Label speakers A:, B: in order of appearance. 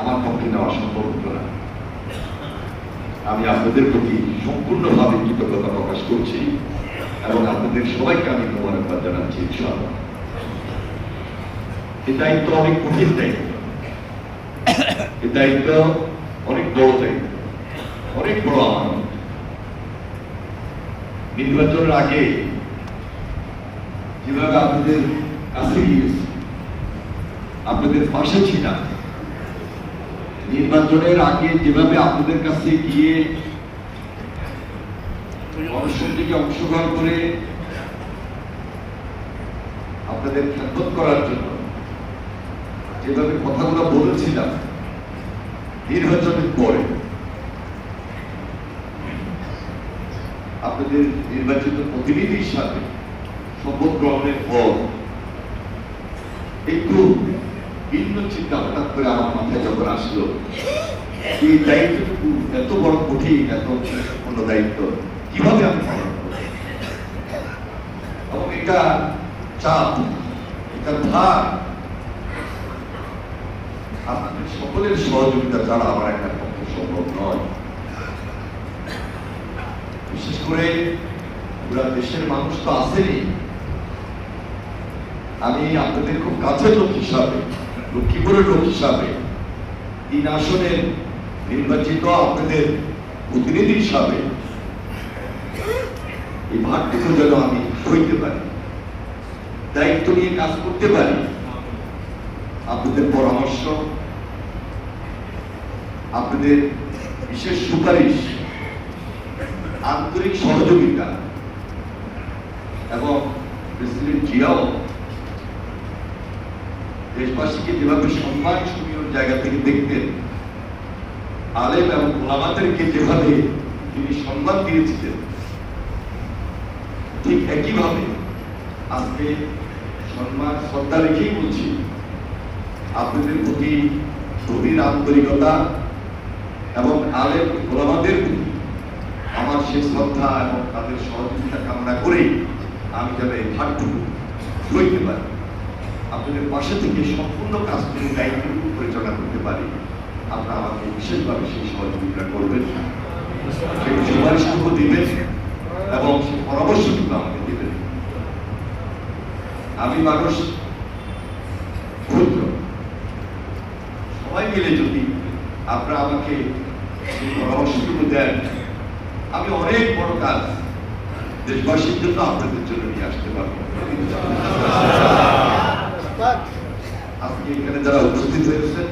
A: আমার পক্ষে নেওয়া সম্ভব হতো না। আমি আপনাদের প্রতি সম্পূর্ণভাবে কৃতজ্ঞতা প্রকাশ করছি এবং আপনাদের সবাইকে আমি মোবারকবাদ জানাচ্ছি। ইনশাআল্লাহ এই দায়িত্ব অনেক কঠিন দায়িত্ব, এই দায়িত্ব অনেক বড় দায়িত্ব, অনেক বড় আমানত। নির্বাচনের আগে যেভাবে আপনাদের কাছে গিয়েছি, আপনাদের পাশে ছিলাম, নির্বাচনের আগে যেভাবে আপনাদের কাছে গিয়ে গণসংযোগে অংশগ্রহণ করে আপনাদের খেদমত করার জন্য যেভাবে কথাগুলো বলেছিলাম, নির্বাচনের পরে আপনাদের নির্বাচিত প্রতিনিধির সাথে শপথ গ্রহণের পর একটু ভিন্ন চিন্তা হঠাৎ করে আমার মাথায় যখন আসলো, এই দায়িত্বটুকু এত বড় কঠিন, এত গুরুত্বপূর্ণ দায়িত্ব কিভাবে আমি পালন করব, এবং এটা চাপ, এটা ভার আপনাদের সকলের সহযোগিতা ছাড়া আমার একটা পক্ষে সম্ভব নয়। বিশেষ করে পুরা দেশের মানুষ তো আসেনি, আমি আপনাদের খুব কাছের লোক হিসাবে, লক্ষ্মীপুরের লোক হিসাবে, 3 আসনের নির্বাচিত আপনাদের প্রতিনিধি হিসাবে এই ভারটুকু যেন আমি হইতে পারি, দায়িত্ব নিয়ে কাজ করতে পারি। আপনাদের পরামর্শ, আপনাদের বিশেষ সুপারিশ, আন্তরিক সহযোগিতা এবং প্রেসিডেন্ট জিয়াও দেশবাসীকে যেভাবে সম্মাননীয় জায়গা থেকে দেখতেন, আলেম এবং ওলামাদেরকে যেভাবে তিনি সম্মান দিয়েছিলেন, ঠিক একইভাবে আজকে সম্মান শ্রদ্ধা রেখেই বলছি, আপনাদের প্রতি গভীর আন্তরিকতা এবং আলেম ওলামাদের প্রতি আমার সেই শ্রদ্ধা এবং তাদের সহযোগিতা কামনা করেই আমি যেন এই ভারটুকু সইতে পারি, আপনাদের পাশে থেকে সম্পূর্ণ কাজ করে দায়িত্বটুকু পরিচালনা করতে পারি। আপনারা আমাকে বিশেষভাবে সেই সহযোগিতা করবেন, সেই সুপারিশটুকু দিবেন এবং সেই পরামর্শটুকু আমাকে দেবেন। আমি মানুষ ক্ষুদ্র, সবাই মিলে যদি আপনারা আমাকে সেই পরামর্শটুকু দেন, আমি অনেক বড় কাজ দেশবাসীর জন্য আপনাদের জন্য নিয়ে আসতে পারবো। আজকে এখানে যারা উপস্থিত হয়েছেন